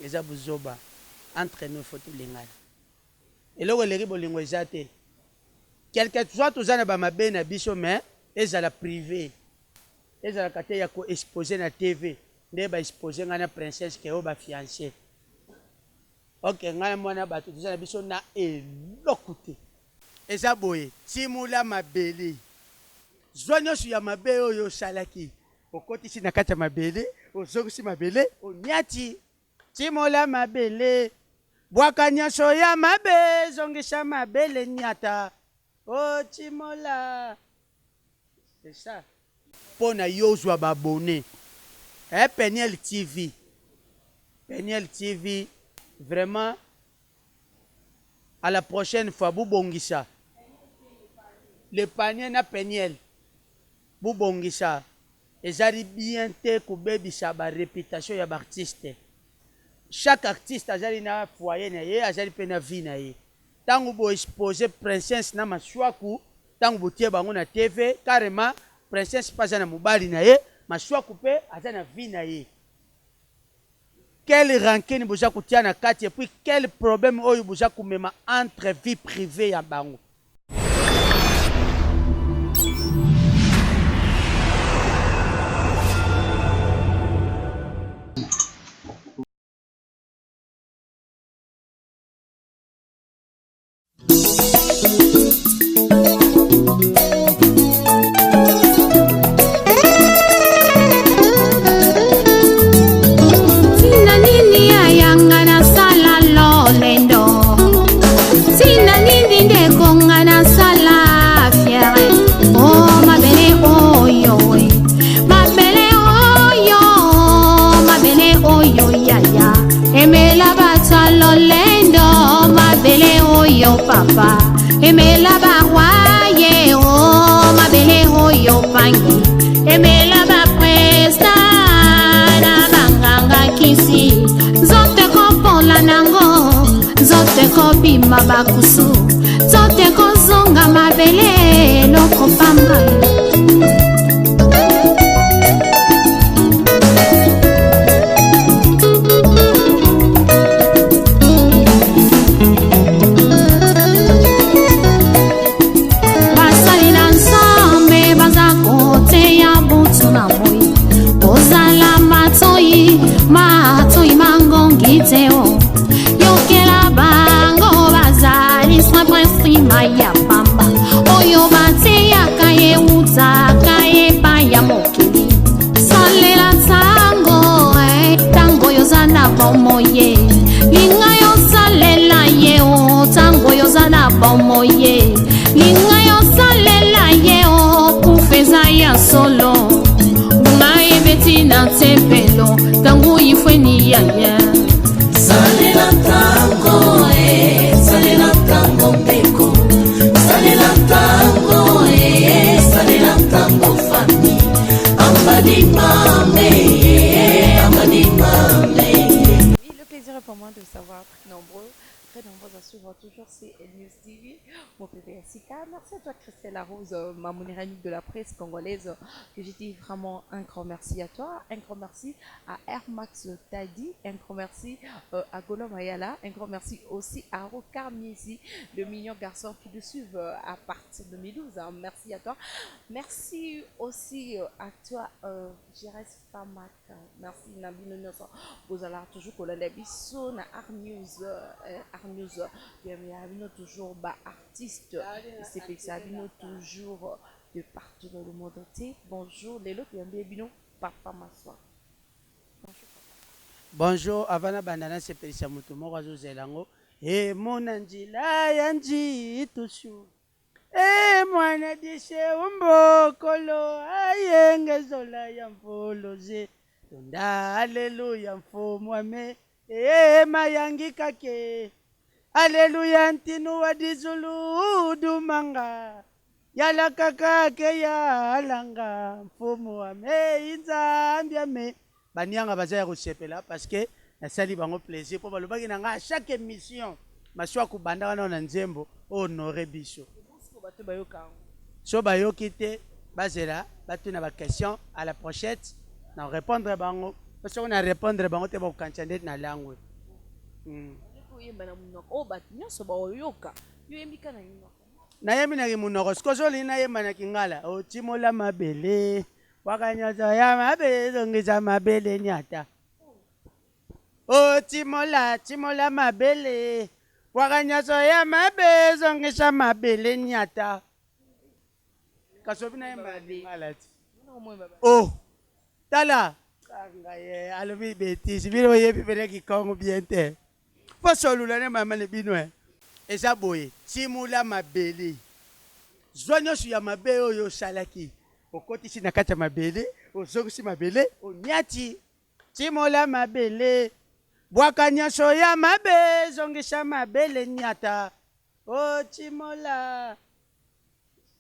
eza buzoba entre nous faut tulingana eloko eleki bolingo eza te quelque soit toza na bamabe na biso mais ezala privé ezalaka te ya koexpose na tv nde baexpose ngai na princesse ke oyo bafiance ok ngai mwana bato toza na biso na eloko te eza boye timula mabele zwa nyonso ya mabe oyo osalaki okotisi na kati ya mabele ozongisi mabele oniati timula mabele bwaka nyonso ya mabe zongisa mabele niata o timola c'est ça mpo na yo ozwa babone Peniel TV vraiment à la prochaine fois bubongisa le panier na Peniel bubongisa ezali bien te kobebisa ba réputation ya artiste. Chaque artiste azali na foyer na ye azali pe na vie na ye tango bo exposer princesse na maswaku tango botie bango na TV carrément princesse paza na mobali na ye maswaku pe aza na vie na ye quelle rancune boza kotia na kati et puis quel problème oyo boza komema entre vie privée ya bango. Papa, emela barwaye o mabele hoyo pangi, emela ba presta na banganga kisi, zote kopola nango, zote kopima bakusu, zote kozonga mabele loko pamba. Yokela bango bazali sa prince maya pamba oyo bate ya kaye uza kaye pa ya mokili salela tango tango yozana bomoye linga yosalela ye o tango yozana bomoye linga yosalela ye o kufeza ya solo ngai betina tepelo tango ifweni ya Salela tango mbeko salela tango fami amadi mame. Le plaisir est pour moi de savoir très nombreux à suivre toujours c'est News TV. Mon bébé Sika, merci à toi Christelle Larose, ma monnaie amie de la presse congolaise, que je dis vraiment un grand merci à toi, un grand merci à Air Max Tadi, un grand merci à Golo Mayala, un grand merci aussi à Rokar Miesi, le mignon garçon qui nous suivent à partir de 2012. Hein. Merci à toi. Merci aussi à toi, Jérès Famak. Merci Nabino Noso. Vous allez toujours coller les bisous na Arnews. Arnews, bienvenue toujours bas artiste, c'est Pexabino toujours de partout dans le monde entier. Bonjour les autres, bienvenue papa Maswa. Bonjour, Avana Bandana, c'est Pexamuto Morazo Zelango. Et mon anjila yanji tushu. Et moi na dishe umbo kolo ayenge zola yamfolo ze. Tunda alléluia mfo mwame. Et mayangi kake. Alléluia ntinu wadizulu dumanga yala kaka ke yalanga mfumu wa me inzambia me banianga bazaya kosepela parce que nasali bango plaisir po balobaki na nga à chaque émission maswa kubanda wana na nzembo honore biso so bayoki te bazela batuna ba question à la prochaine na répondre bango parce qu'on a répondre bango te ba kancha ndeti na langue oyemba na monoko oyo bato nyonso baoyoka yo oyembika na minoko nayembinaki monoko sikozoli nayembanaki ngala otimola mabele wakanyonso ya mabele ezongisa mabele nyata timola mabele wakanyonso ya mabele ezongisa mabele nyata kasobi nayembaki ngala ti tala ngaye alobi betisi bino oyebi pene kikongo bien te fo solula ne mama ne bino eza boye timula mabele zwa nyonso ya mabe oyo osalaki okotisi na kati ya mabele ozongisi mabele onyati timula mabele bwaka nyonso ya mabe ezongisa mabele nyata timola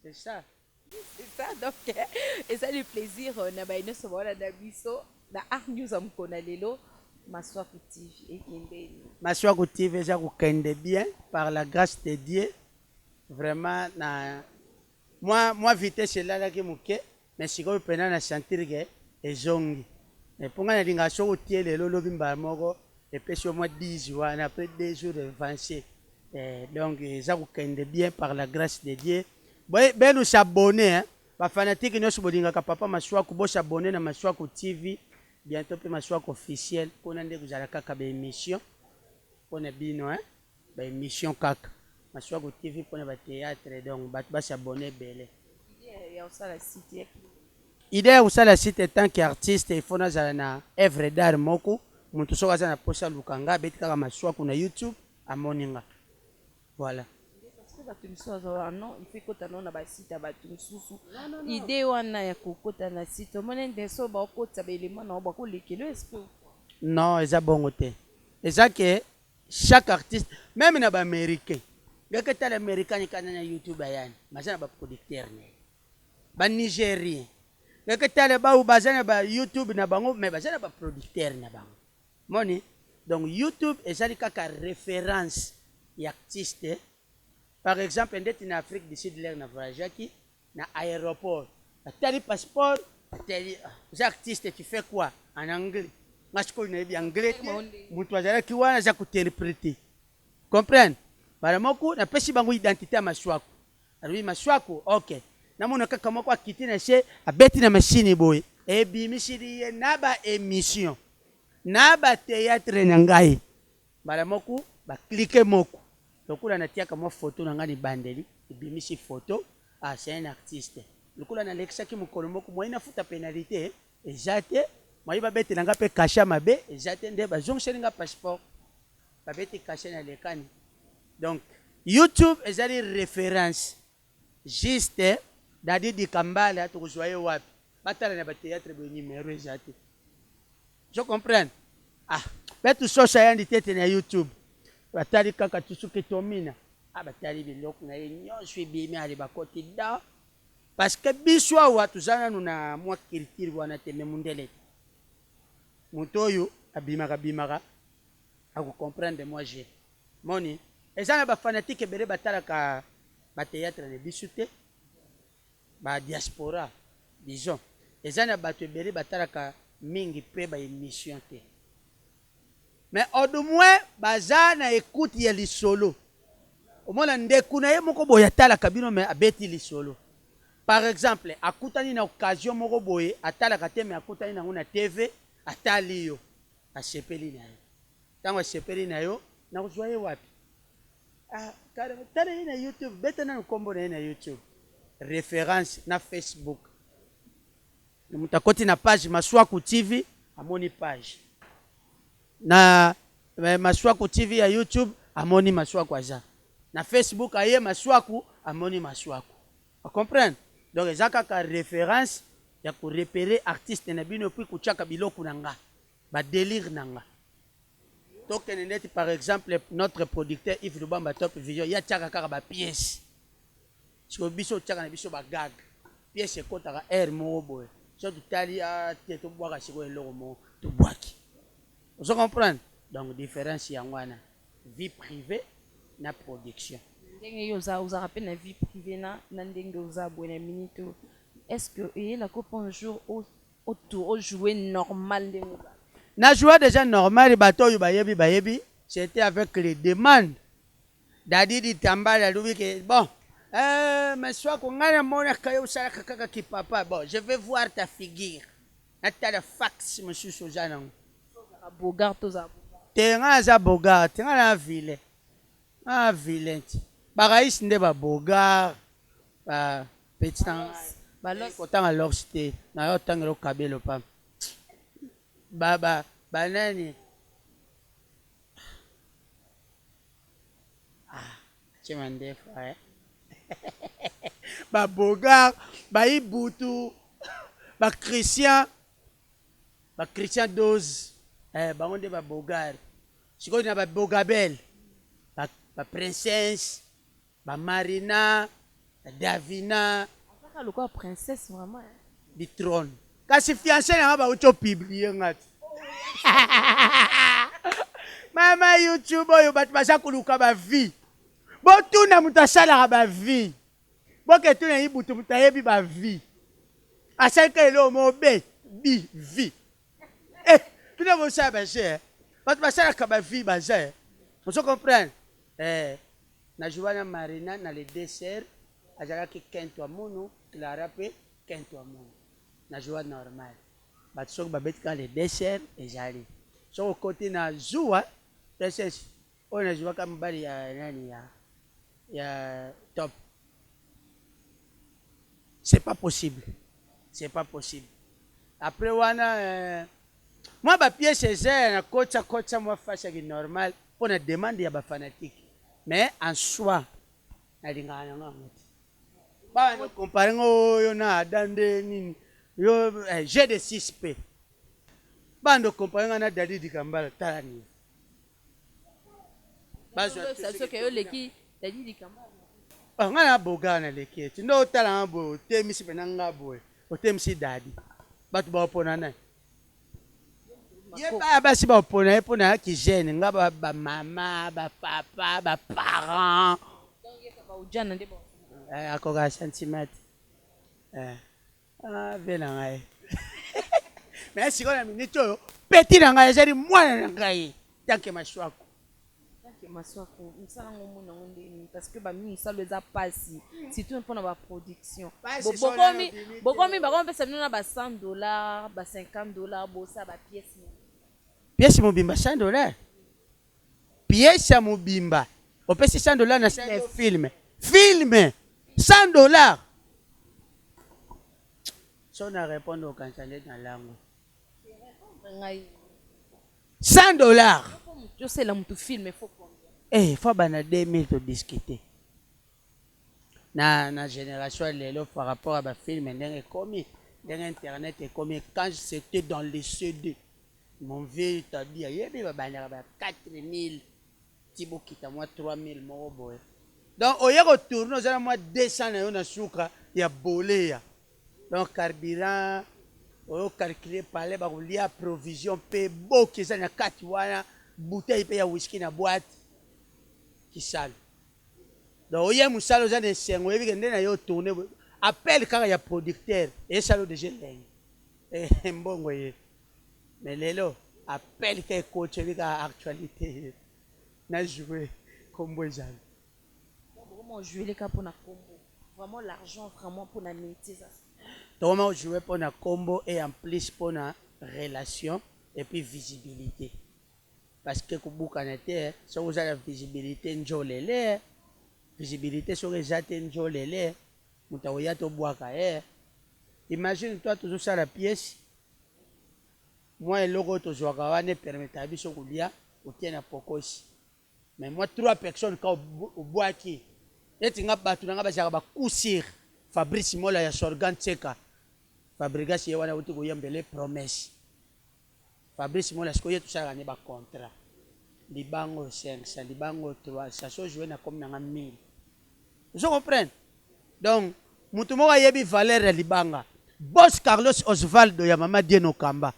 c'est ça. C'est ça, donc, et ça le plaisir, on a baïno ce moment na biso, na Art News am kona lelo, Maswaku TV et Kindeni. Maswaku TV ça kende bien par la grâce de Dieu. Vraiment na moi vitesse là là qui muke, mais si ko pena na sentir que ezongi. Et pour nga linga so otie lelo lobi mba moko et puis sur moi 10 jours après 2 jours de vacances. Donc ça kende bien par la grâce de Dieu. Ben nous s'abonner hein. Ba fanatique nous bolinga ka papa Maswaku bo s'abonner na Maswaku TV bientôt pe Maswaku officiel pour nande kuzala kaka ba émission pour na bino hein ba émission kaka Maswaku TV pour na ba théâtre donc ba s'abonner belé idée usa la site tant qu'artiste il faut na na œuvre d'art moko muntu soka za na posa lukanga beti kaka Maswaku na YouTube amoninga voilà. Non, il fait que non na ba site ba tumsusu idée wana ya kokota na site mona ndeso ba kokota ba élément na ba ko lekelo est-ce que non eza bongo te eza que chaque artiste même na ba américain ngaka tala américain kana na YouTube ayani mazana ba producteur ne ba nigérien ngaka tala ba ubazana ba YouTube na bango mais bazana ba producteur na bango moni donc YouTube ezali kaka référence ya artiste. Par exemple, en Afrique du Sud, na voyagaki na aéroport. Tali passeport, tali les artistes tu fais quoi en anglais? Parce qu'on est bien anglais. Mutwazala ki wana za kuinterpréter. Comprendre? Bara moko na pesi bango identité à Maswaku. Alors Maswaku, OK. Na mona kaka moko akiti na che abeti na machine boy. E bi misiri na ba émission. Na ba théâtre na ngai. Bara moko ba cliquer moko. Donc, on a tia comme photo dans les bandeli, et bien mis photo, ah c'est un artiste. Le coup on a l'exa qui me colombo, moi il a foutu pénalité, et j'étais, moi il va bête n'anga pe cacher ma baie, et j'étais des bazons chez n'anga passeport, va bête cacher dans les cannes. Donc YouTube est une référence, juste d'adi di kambala tu rejoignais wapi, batala na théâtre de numéro j'étais. Je comprends. Ah, mais tout ça ça y a une tête na YouTube. Batali kaka tusuke tomina abatali biloko na nyonso ebimi ali bakoti da parce que biso awa tuzana na mwa culture wana te me mundele moto oyo abimaka ako comprendre moi j'ai moni ezana ba fanatique bere batalaka ba théâtre na biso te ba diaspora disons ezana bato bere batalaka mingi pe ba émission te. Mais au moins, bazana écoute ya li solo. Au moins, ndeku na ye moko boya tala kabino me abeti li solo. Par exemple, akutani na occasion moko boye atala kateme akutani na una TV atali yo asepeli na yo. Tango asepeli na yo na kuzoye wapi? Ah, carrément tala na YouTube, beta na kombo na YouTube. Référence na Facebook. Mutakoti na page Maswaku TV, amoni page. Na Maswaku TV ya YouTube amoni Maswaku aza. Na Facebook aye Maswaku amoni Maswaku. Vous comprenez? Donc ezaka ka référence ya ko repérer artiste na bino puis kuchaka biloko nanga. Ba délire nanga. Donc net par exemple notre producteur Yves Lubamba Top Vision ya chaka ka ba pièce. Siko biso chaka na biso ba gag. Pièce kotaka air mo boy. So tutali a teto bwaka siko eloko mo to bwaki. Vous comprenez? Donc, différence, il y a une vie privée et la production. Vous rappelez la vie privée, est-ce que la coupe un jour autour jouer normal? Na jouer déjà normal, bateau bayebi c'était avec les demandes. Dadi dit Tambala, lui, que bon, mais soit qu'on a mon qui papa, bon, je vais voir ta figure. T'as le fax, monsieur Suzanne. Bogart, tous à T'es un Bogart, t'es un vilain. Un vilain. Baraïs n'est pas Bogart. Petit temps. Autant alors c'était. N'a autant le cabelo pas. Banani. Tu m'en dis, frère. Bogart, Iboutou, Christian 12. On dit Bogart. Si on a Bogabel, princesse, Marina, Davina. Le quoi, princesse, vraiment. Du trône. Quand c'est fiancé, on va tout publier. Maman YouTube, on va passer à vie. Bon, tout le monde a sa vie. Bon, que tout le monde a vie. À chaque fois, le mot vie. Eh, tout le monde a sa on va passer à vie. On se comprend. Na joué Marina, na le dessert. Ajala ki kento amono, Clara pe kento amono. Na joué normal. Batsok babet quand le dessert et jali. Sur le côté na joua, princesse, on a joué comme bari ya top. C'est pas possible. C'est pas possible. Après wana moi ba pièce c'est na kocha moi face à normal pour na demande ya ba fanatique. Mais en soi na lingana ngati. Ba no comparer yo na dande nini. Yo j'ai de 6P. Ba no comparer na Dadi di Kambala talani. Ba ça que yo leki Dadi di Kambala. Nga na bogana leki. Ndo talanga bo temisi penanga boy. O temisi Dadi. Batu ba opona na. Ye ba si ba opona ki gêne nga ba mama, ba papa, ba parents. Donc ye ba ujana ndebo. Akoga sentiment. Vela ngai. Mais si on a minute petit na ngai ezali mwana na ngai. Tanke mashwako. Maswako msala ngomuna ngondeni parce que ba mi salo eza pasi surtout pour na production bokomi ba kompe samina ba $100 ba $50 bosa ba pièce mobimba $100 pièce ya mobimba opesi $100 na film $100 so na répondre au cancanet na langue $100 je sais la mutu film il faut faut bana 2000 to discuter na génération lelo par rapport à ba film ndenge komi ndenge internet est comme quand c'était dans les CD mon vieux t'a dit yebi ba bana ba 4000 tibo kita moi 3000 mo boy donc au yego tourner aux moi 200 na yo na suka ya boleya donc carburant au calculer parler ba lia provision pe boki za na kati wana bouteille pe ya whisky na boîte qui sale. Donc, il y a un sale aux années 5, il y a un tourné. Appelle quand il y a producteur. Et ça, déjà, et bon, voyez. Mais là, appelle quand il coach, il y a actualité. N'a joué comme vous avez. Vraiment, jouer les cas pour la combo. Vraiment, l'argent, vraiment pour la monétisation. Donc, on joue pour la combo et en plus pour la relation et puis visibilité. Parce que quand vous avez la visibilité, visibilité sur les jardins, imagine toi toujours ça la pièce. Moi et l'autre toujours ne permet à biso kulia ou tient à pokos. Mais moi 3 personnes quand au bois qui et tu n'as pas tout n'as pas ba coussir Fabrice Mola ya sorgan tseka. Fabrigas ye wana uti kuyembele promesse. Fabrice Mola ce que tout ça gagné ba contrat. Libango 500, libango 3, ça se joue comme na 1000. Vous comprenez? Donc, mutumo wa yebi valeur ya libanga. Boss Carlos Osvaldo ya mama Dieno Kamba.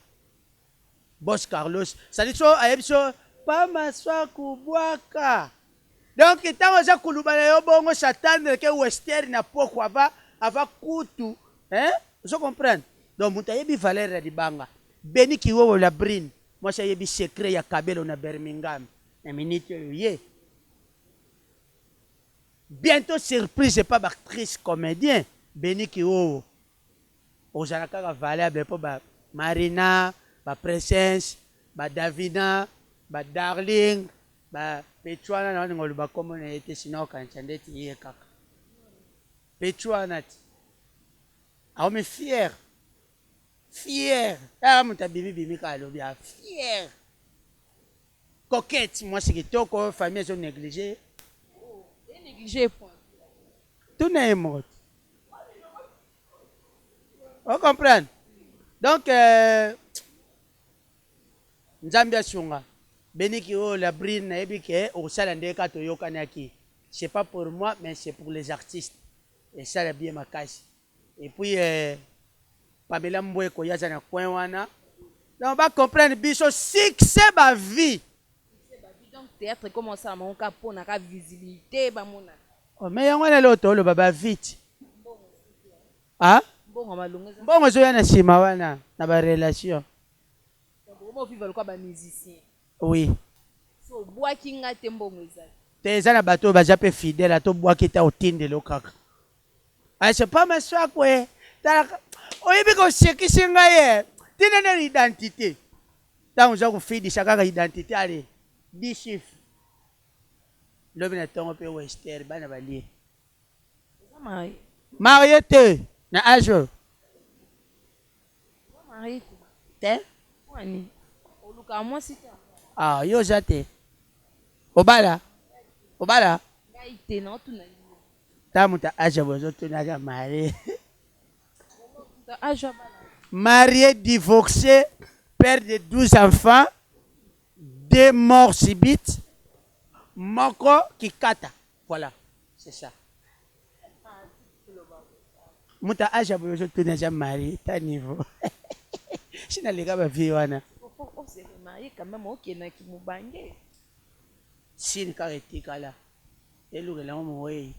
Boss Carlos, ça dit so ayebi so pa maswa kubwaka. Donc, tango za kulubana yo bongo s'attendre que western na poko ava kutu, hein? Vous comprenez? Donc, muta yebi valeur ya libanga. Beni kiwo la brine. Moi, j'ai eu secret ya Kabelo na Birmingham. na minute oyo bientôt surprise c'est pas actrice comédien beniki oyo ozala kaka valable mpo Marina Princess Davina Darling Petruana na ndingo luba komo na ete sino kancha ndeti ye kaka Petruana ti aome fier muta bimi ka alobi fier coquette moi c'est kitoko famille sont négligée point tout n'est mort. On comprend. Donc, Nzambia Sunga, Beniki o la brine na ebike au salande ka to yokanaki. C'est pas pour moi, mais c'est pour les artistes. Et ça la bien ma casse. Et puis Pamela Mbwe ko yaza na coin wana. Donc on va comprendre biso succès ba vie. Donc théâtre comment ça mon ka pour na visibilité ba mona. Oh mais yango na loto lo baba vite. Ah? Bon, je suis sima wana na ba relation. Comment vivre quoi ba musicien? Oui. So bois kinga tembo mweza. Teza na bato ba jape fidèle to bois kita otinde lo kaka. Ah c'est pas ma soie quoi. Oyebi ko sekisinga ye. Tina na identité. Tant on fidi chaka identité allez. 10 chiffres. Lobi na tongo pe western bana bali. Marié te. Na ajo. Te? Wani. Oluka moi si. Ah, yo jate. Obala. Gaite non tu na. Tamuta ajo bozo tu na marié. Ajo marié, divorcé, père de 12 enfants, 2 morts subites, moko kikata. Voilà, c'est ça. Muta aja bozo tu na marié, ta niveau. Si na lega ba vie wana. On s'est marié quand même OK na ki mubange. Si ni ka etikala. Elugela mo we.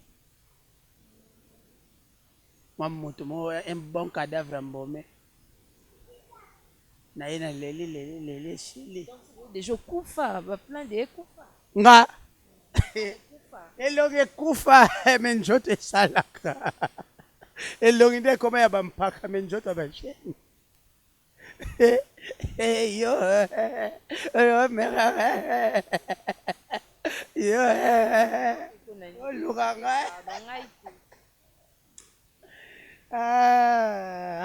Moto mo un bon cadavre mbome. Na ina leli shili. Déjà kufa, ba plein de kufa. Nga. Elonge kufa menjoto esalaka. Elonge nde koma ya bampaka menjoto ba sheni. Yo mera yo luganga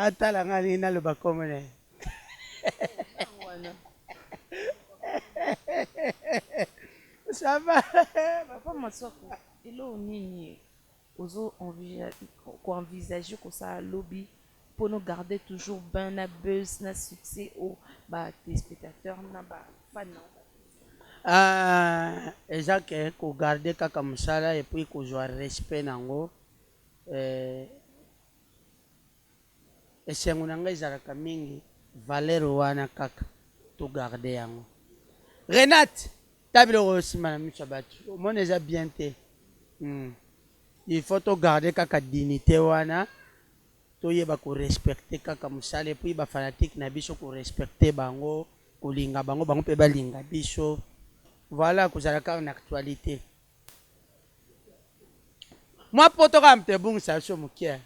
atala ngani na loba komone ça va papa masoko ilo nini ozo envisager ko ça lobby pour nous garder toujours ben na buzz na succès au téléspectateurs na fan. Eza ke ko garder kaka musala et puis ko jouer respect nango esengo nanga ezalaka mingi valeur wana kaka to garder yango. Renate tabilo osima na miso batu omona eza bien te. Il faut to garder kaka dignité wana. Toyeba ko respecter kaka musala et puis ba fanatique na biso ko respecter bango ko linga bango pe ba linga biso. Voilà que ça a une actualité. Moi poto ka mte bungu sa so mukia.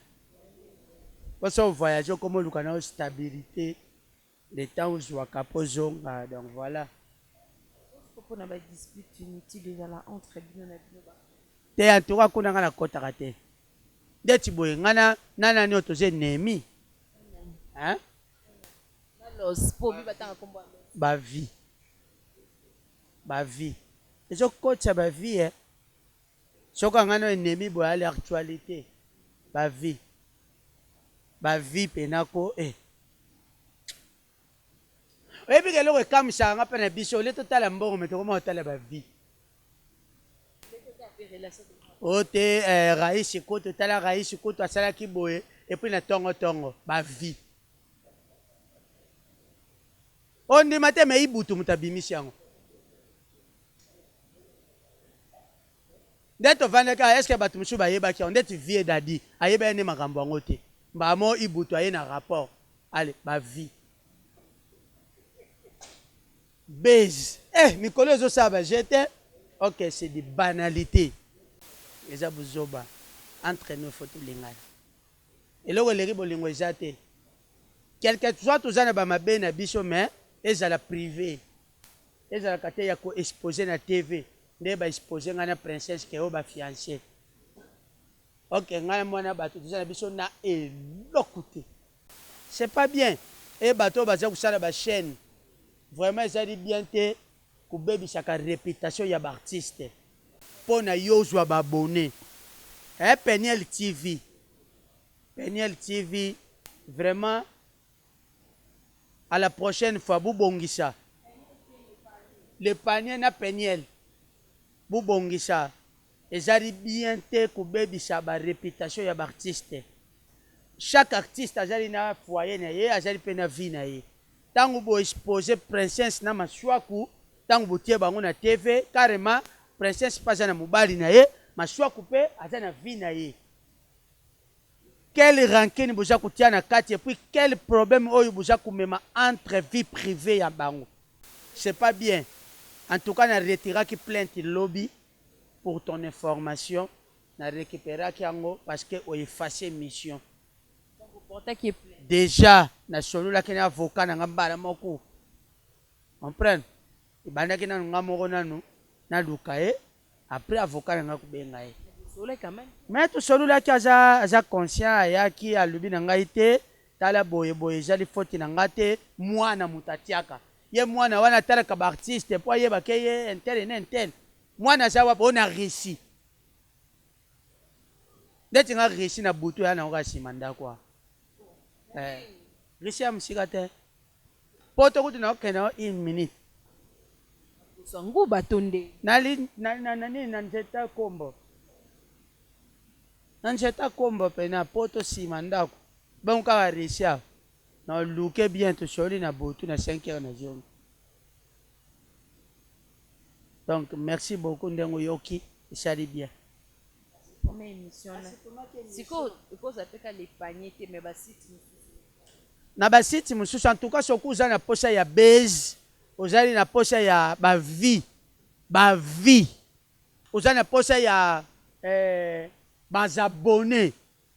Parce que voyage comme le canal stabilité les temps où je kapozonga donc voilà. Pourquoi na ba dispute inutile déjà entre bino na bino ba. Te antura kuna ngana kota kate. Deti boye ngana nana ni otoze nemi. Hein? Los po bi batanga kombo. Ba vie. Ba vie. Et je coach ba vie hein. Soka ngano ennemi boya l'actualité. Ba vie. Ba vie penako Oyebi ke loko ekamisa nga pena biso le totala mbongo me tokoma otala ba vie. Ote raisi ko totala raisi ko to asala ki boye et puis na tongo ba vie. On dit matin mais ibutu mutabimisi yango. Ndeto vandeka est-ce que batu musu ba yeba ki on ndeto vie dadi ayeba ene makambo yango te. Ba mo ibutu aye na rapport. Allez, ba vie. base. Eh, mikolo ezo saba jete. Ok, c'est des banalités. Les abuzoba entre nous faut tout lingana. Et là où les ribo lingwa jate. Quelque soit tous en ba mabe na biso mais ezala privé. Ezala kate ya ko exposer na TV. Ne ba exposer ngana princesse ke o ba fiancé. Ok, ngana mwana bato tous na biso na elokute. C'est pas bien. Et bato baza kusala ba chaîne. Vraiment ezali bien te kubebisaka réputation ya ba artiste. Pona yozwa ba abonné. Peniel TV. Peniel TV vraiment à la prochaine fois Boubongisa. Le panier na Peniel. Boubongisa. Ezali bien te kubebisa ba réputation ya ba artiste. Chaque artiste azali na foyer na ye, azali pe na vie na ye. Tango bo exposer princesse na maswaku, tango bo tie bango na TV, carrément princesse paza na mobali na ye, maswaku pe azali na vie na ye. Quelle rancune boza kutia na kati et puis quel problème oyo boza kumema entre vie privée ya bango. C'est pas bien. En tout cas, na retira ki plainte lobby pour ton information, na récupérer ki yango parce que o effacer mission. Déjà, na solo la kena avocat na ngambala moko. Comprendre? Ibanda kena ngamoko nanu na lukae après avocat na ngakubenga ye. Mais tout solo la ki aza conscient ya ki alubi na ngai te tala boye boye jali faute na ngate mwana mutatiaka. Ye mwana wana tala ka ba artiste po ye ba ke ye intel. Mwana zawa bona réussi. Ndeti nga réussi na butu ya na ngasi manda kwa. Réussi à musika te. Poto kutu na okena 1 minute. Sangu batonde. Nali na nzeta kombo. Nanjeta kombo pena poto sima ndako. Bon ka réussi à. Na luke bien to soli na butu na 5 heures na journée. Donc merci beaucoup ndengo yoki, ça allait bien. Première émission là. Siko ça fait les paniers mais ba site na ba site mususu en tout cas soku za na posa ya base, ozali na posa ya ba vie. Ozali na posa ya abonnés.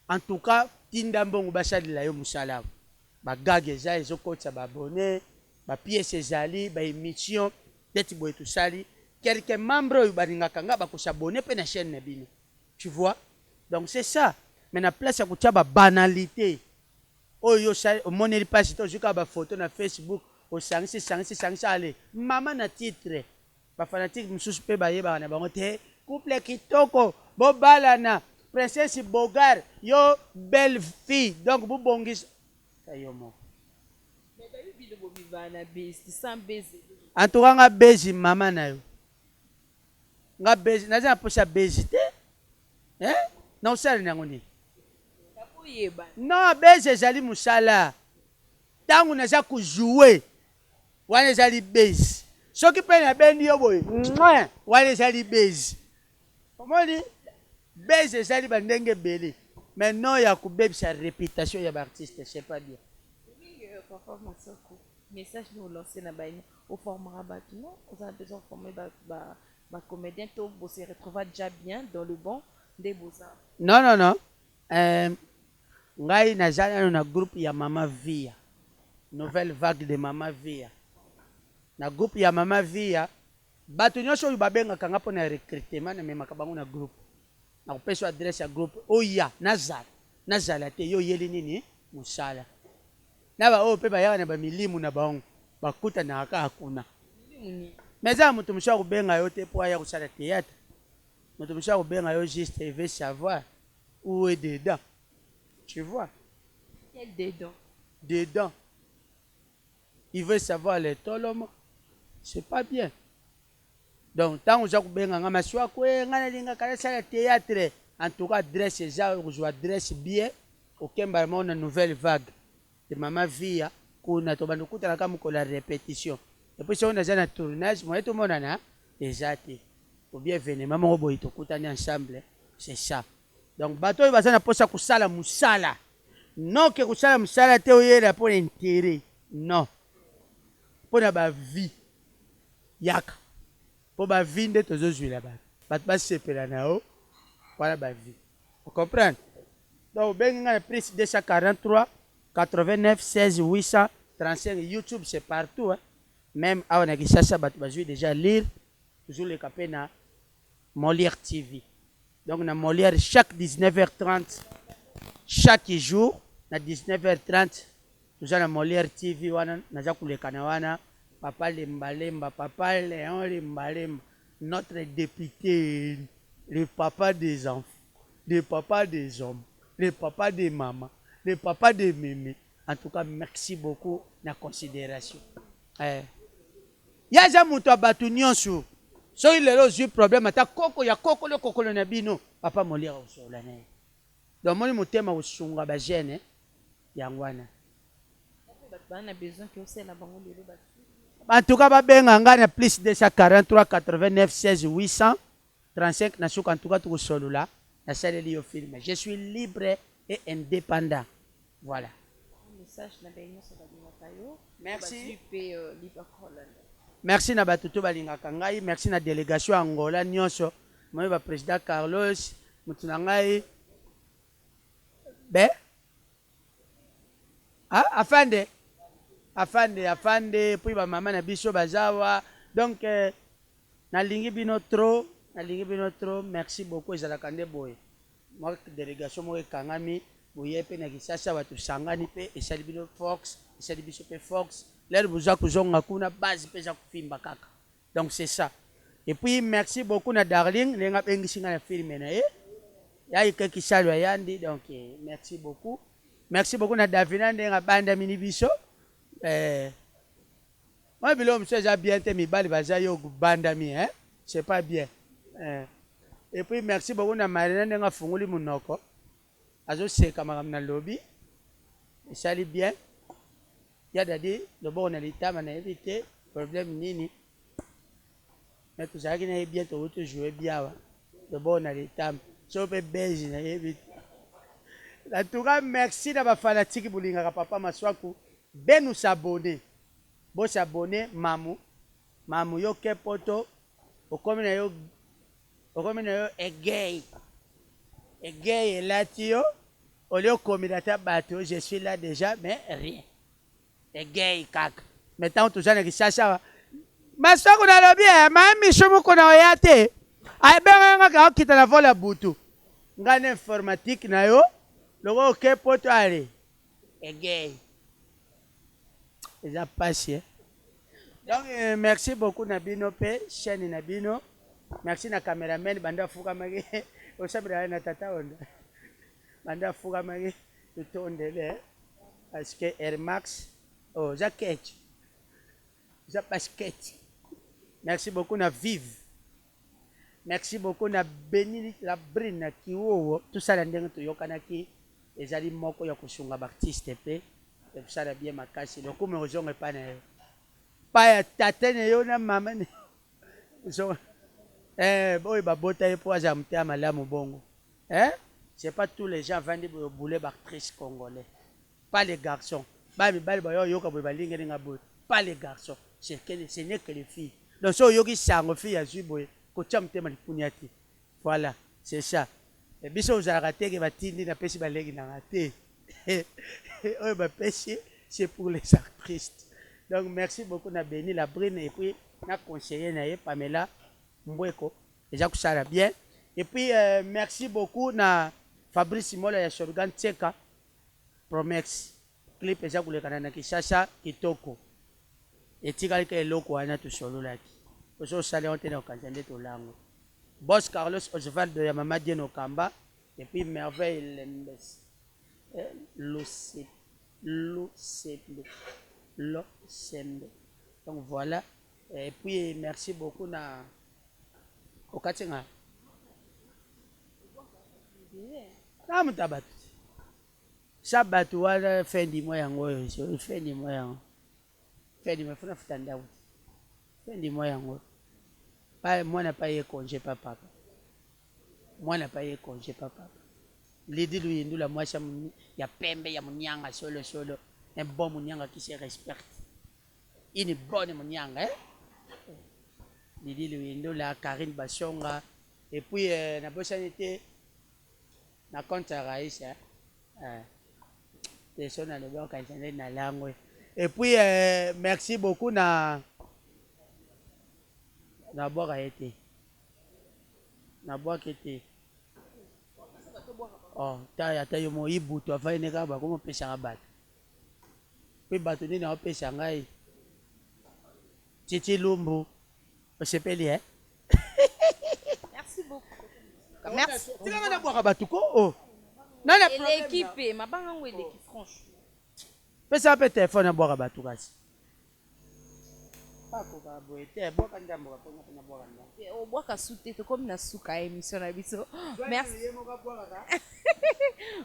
En tout cas tinda mbongo basalila yo musala. Ba gag eza ezokotsa ba abonnés, ba pièces ezali, ba émission, deti boye tout sali. Quelques membres balingaka nga bakosabonner pe na chaîne na bino. Tu vois? Donc c'est ça. Mais na place ya kutia ba banalité. Oyo sa moneli page to juka ba photo na Facebook, o sangisi ale. Mama na titre. Ba fanatique mususu pe ba yeba na bango te. Couple kitoko, bobalana, princesse Bogar, yo belle fille. Donc bu bongis kayomo. Mais ba bibi bo bivana base, sans base. En tout cas nga bezi mama na yo. Nga bezi naza na posa bezi te. Na usala nango ni. Non, bezi ezali musala. Tangu naza ku jouer. Wana ezali bezi. Soki pe na bendi yo boy. Wana ezali bezi. Komoni bezi ezali bandenge bele. Mais non ya ku bebisa réputation ya ba artiste, c'est pas bien. Parfois message nous lancer na baini au format batu non, on a besoin de former ba comédien to bo se retrouver déjà bien dans le bon des beaux-arts. Non. Ngai nazana na groupe ya Mama Via. Nouvelle vague de Mama Via. Na groupe ya Mama Via, batu nyonso oyo babengaka nga mpona recrutement na memaka bango na groupe. Na kopesa adresse ya groupe oya nazala te yo yeli nini musala. Na ba oyo pe bayaka na bamilimu na bango bakuta na aka hakuna. Mais ça mutu musha kubenga yo te po aya kusala théâtre. Mutu musha kubenga yo juste il veut savoir où est dedans. Tu vois? Quel dedans? Dedans. Il veut savoir les tolomo. C'est pas bien. Donc tant que kubenga nga maswa ko nga linga kala sala théâtre. En tout cas adresse za ko adresse bien au Kemba na nouvelle vague de Mama Via kuna to bandu kutana kama ko la répétition. Et puis si on a un tournage, moi tout le monde a déjà été. Ou bien venir maman boy to kutana ensemble, c'est ça. Donc bateau il va na posa kusala musala. Non que kusala musala te oyera pour intérêt. Non. Pour na ba vie. yaka po ba vie nde tozozwila bato bato basepela na yo wana ba vie vous comprenez donc bengi nga na plus 243 89 16 835 YouTube c'est partout hein? Même awa na Kinshasa bato bazwi déjà lire toujours le capé na Molière TV donc na Molière chaque 19h30 chaque jour na 19h30 toza na Molière TV wana naza kulekana wana papa Lemba papa Léon Lemba notre député le papa des enfants le papa des hommes le papa des mamans le papa des mémés en tout cas merci beaucoup na considération yaza mutu abatu nyonso soki lelo ozwi problème ata koko ya kokolo na bino papa Molière osola na ye donc moni motema kosunga bagene yango wana en tout cas babenga ngai na plus 243 89 16 835 na suka en tout cas tokosolola nasaleli yo filme je suis libre et indépendant voilà merci merci na bato to balingaka ngai merci na délégation Angola nyonso moi ba président Carlos mutu na ngai be afande puis ba mama na biso bazawa donc nalingi bino trop merci beaucoup ezalaka nde boye moi délégation moko ekangami boye mpe na Kinshasa bato sangani mpe esali bino fox esali biso mpe fox lelo boza kozonga kuna base mpe eza kofimba kaka donc c'est ça et puis merci beaucoup na Darling ndenge abengisi nga na filme na ye yayike kisalo yandi donc merci beaucoup na Davina ndenge abandamini biso moi bilo mosusu eza bien te mibali baza yo bandami hein c'est pas bien et puis merci beaucoup na Marina ndenge afunguli munoko azoseka makambo na lobi esali bien ya dadi loboko na litama nayebi te problème nini mais tozalaki nayebi bien tokuti jouer biawa loboko na litama so mpe belge nayebi te en tout cas merci na bafanatiki bolingaka papa Maswaku benu s'abonner bosabone mamu yo ke poto okomi na yo egei elati yo oli okomela ata bato je suis là déjà mais rien egei kaka maintenant toza na Kinshasa Maswaku nalobi maye miso moko na oya te ayebengaka kaka okita na vola butu ngai na informatique na yo loko oke poto ale egei eza pasi donc merci beaucoup na bino mpe chaîne na bino merci na cameraman banda afukamaki osambela na tata onda banda afukamaki tutondele parce que Air Max za ketch za basket merci beaucoup na Vive merci beaucoup na Beni la Brine na Kiwowo tosala ndenge toyokanaki ezali moko ya kosunga baartiste mpe tosala bien makasi lokume ozonga epai na yo pa ya tate na yo na mama na boye babota ye mpo aza motema malamu bongo c'est pas tous les gens vandi boye baactrice congolais pas les garçons bamibali bayoyoka boye balingelinga boye pas les garçons ce n'est que les filles donc so oyoki sango fille azwi boye kotia motema lipunia te voilà c'est ça biso ozalaka teke batindi napesi balengi nanga te oyo bapesi c'est pour les artistes donc merci beaucoup na Beni la Brine et puis na conseiller na ye Pamela Mbweko eza kosala bien et puis merci beaucoup na Fabrice Mola ya Shorgan Tseka Promex clip eza kolekana na Kinshasa kitoko etikali ka eloko wana tosololaki osala on te na okanza nde tolango Boss Carlos Osvaldo ya Mama Dieno Kamba et puis Merveille Lembes Losembe donc voilà et puis merci beaucoup na Okatinga na mutabatu sabatu wala fendi moya yango fendi moya yango fendi mafuna futanda wuti fendi moya yango pa mwana pa ye congé papa mwana pa ye congé papa lidi luyindula mwasha ya pembe ya munyanga solo un bon munyanga qui se respecte une bonne munyanga Lili Luindo, la Karine Bashonga. Et puis, na bossanité, na compte Raïs. C'est ça, na le bon quand na langue. Et puis, merci beaucoup na boire a été. Na boire qui était. Oh, t'as eu mon hibou, tu as fait une gaba, comment pêcher un bat. Puis bâtonner dans le pêche en gaï. Titi Lumbu. C'est pelé, hein? Merci beaucoup. Merci. Tu vas boire à Batuko? Oh. Non, l'équipe, ma banque est l'équipe, franchement. Fais ça peut téléphone à boire à Batuko.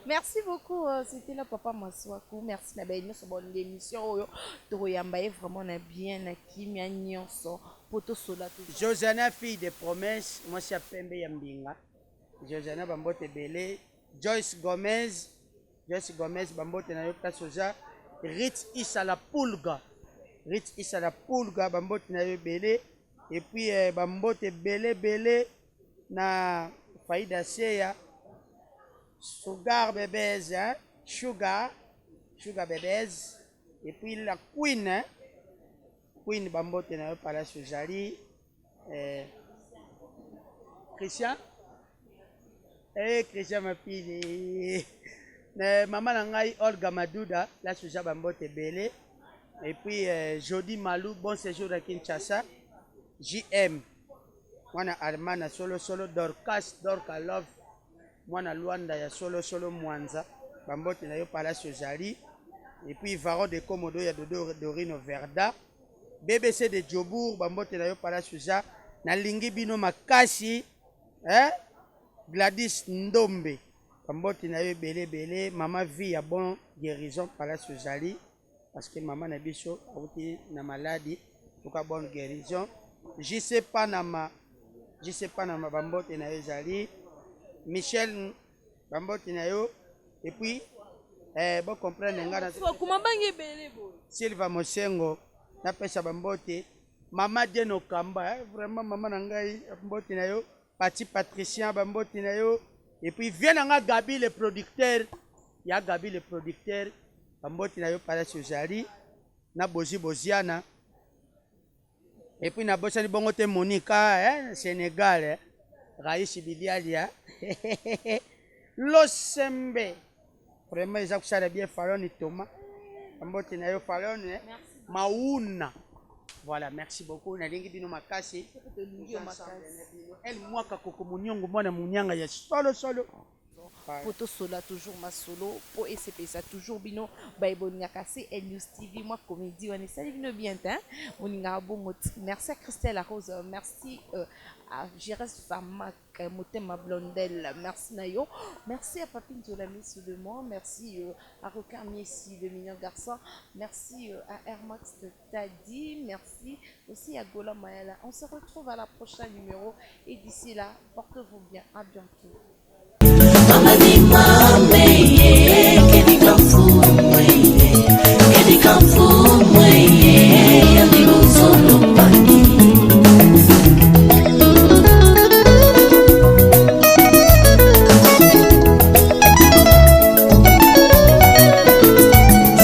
Merci beaucoup, c'était là Papa Maswaku. Merci na belle bonne émission. Toroyambaye vraiment na bien na kimia nyonso poto sola tout. Josana fille de promesse, moi c'est Pembe Yambinga. Josana Bambote Belé, Joyce Gomez Bambote na yopta soja, Ritz Issa la Pulga. Ritz Issa la Pulga Bambote na yo belé et puis Bambote belé na Faïda Seya. Sugar Bebez, hein? Sugar Bebez. Et puis la Queen, hein? Queen Bambote na Palace Jali. Christian? Christian ma fille. Maman Nangai Olga Madouda, la Suja Bambote Belé. Et puis Jody Malou, bon séjour à Kinshasa. JM. Mwana Armana solo Dorcas Love. Mwana Luanda ya solo Mwanza. Bambote na yo Palace Jali. Et puis Varo de Komodo ya Dorino Verda. BBC de Djobour Bambote na yo Palace Jali. Na lingi bino makasi. Gladys Ndombe. Bambote na yo belé. Maman vie ya bon guérison Palace Jali. Parce que maman na biso auti na maladie. Pourquoi bonne guérison. Je sais pas na ma Bambote na yo Jali. Michel Bambote na yo. Et puis bon comprendre ngana Silva Mosengo na pesa Bambote. Mama Deno Kamba, vraiment maman nangai Bambote na yo. Pati Patricien Bambote na yo. Et puis vient nga Gabi le producteur. Il y a Gabi le producteur. Bambote na yo Palace Jali. Na Boziana. Et puis na bosani bongote Monica, Sénégal, Raïs Bilialia. Losembe. Vraiment ils ont bien Fallon et Thomas. Bambote na yo Fallon, Maouna. Voilà, merci beaucoup. Na lingi bino makasi. Elle moi kako munyongo mwana munyanga ya solo. Poto sola toujours ma solo pour SCP ça toujours bino Bible Nyakasi et News TV moi comédie on est salut bino bien hein moninga bon merci à Christelle Rose merci à Gérard Fama Motema Blondel merci Nayo merci à Papine Tolami Soudemont merci à Rocan Messi le mignon garçon merci à Airmax de Tadi merci aussi à Gola Mayala on se retrouve à la prochaine numéro et d'ici là portez-vous bien à bientôt. Amadi mame, kedi kamfu mwe, yandi luzolo pani.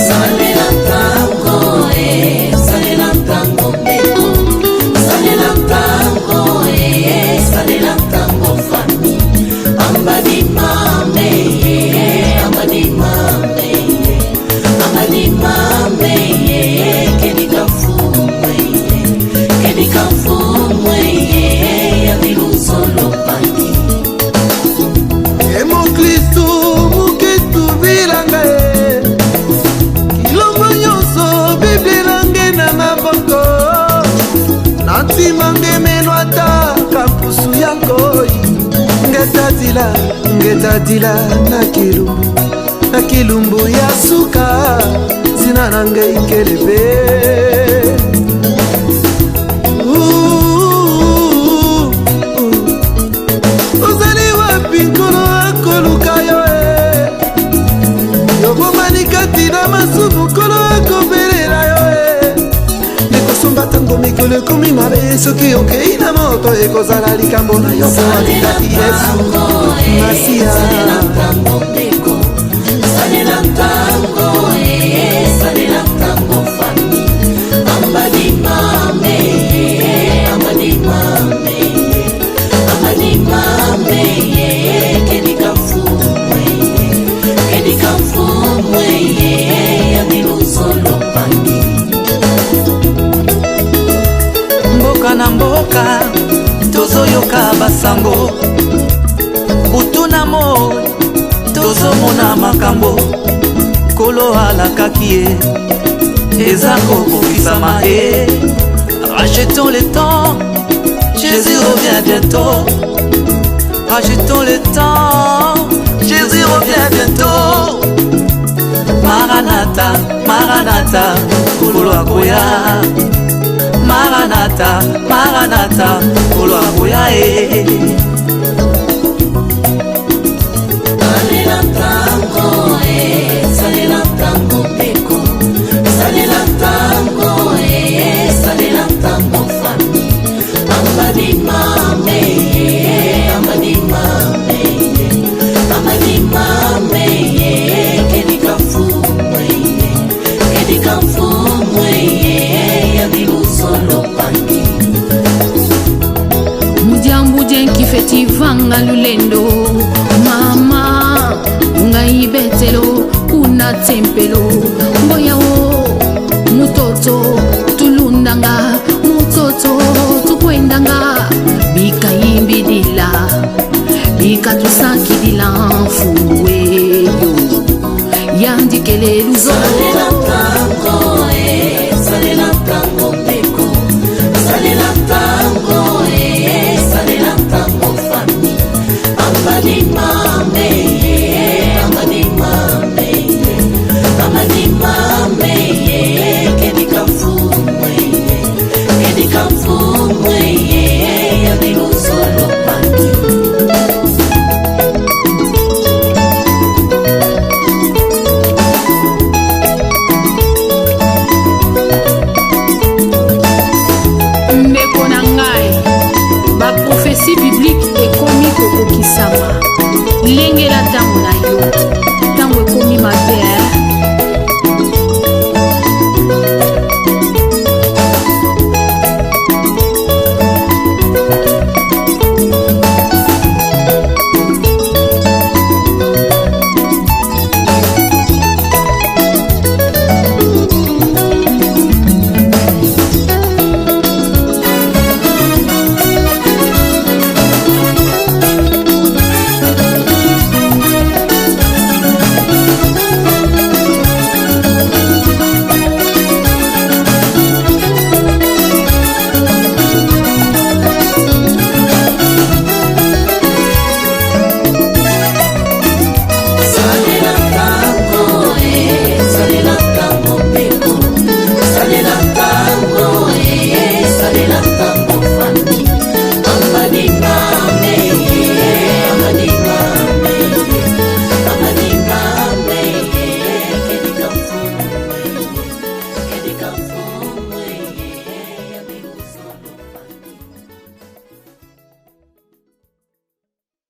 Salela tango beko, salela tango fami. Amadi mame, kedi kamfu mwe, yandi luzolo pani. Emo Kristo muketu bilanga kilongo nyonso Biblia nange na maboko nantima ngemeno ata kampusu ya nkoi ngetadila na kilumbu ya suka zina nange ikelebe ozali wapi nkolo akoluka yo yobomani kati na masumu nkolo akobelela yo ekosomba ntango mikolo ekomi mabe nani soki okei na moto ekozala likambo na yo koalikaki Yesu Masia. Salela ntango ndeko, salela ntango salela ntango fami. Amadi mame, amadi mame, amadi mame, kedika mfumwe, kedika mfumwe, yabiluzolo pangi. Mboka na mboka tozoyoka basango, butu na moi tozomona makambo, kolo alakaki ye eza kokokisama ye. Rachetons le temps, Jésus revient bientôt. Rachetons le temps, Jésus revient bientôt. Maranatha, Maranatha, kolo akoya. Maranatha, Maranatha, kolo akoya e. Salela ntango salela ntango ndeko, salela ntango salela ntango fami. Amadi mame, amadi mame, amadi mame, kedika mfumwe, kedika mfumwe, yabiluzolo pangi. mudiambudien kifetivanga lulendo mama ngai betelo kuna tempelo ngoyawo mutoto tulundanga mutoto tukwendanga bikayimbidila bikatusakidila mfuweyo yandikele luzolo. Salela ntango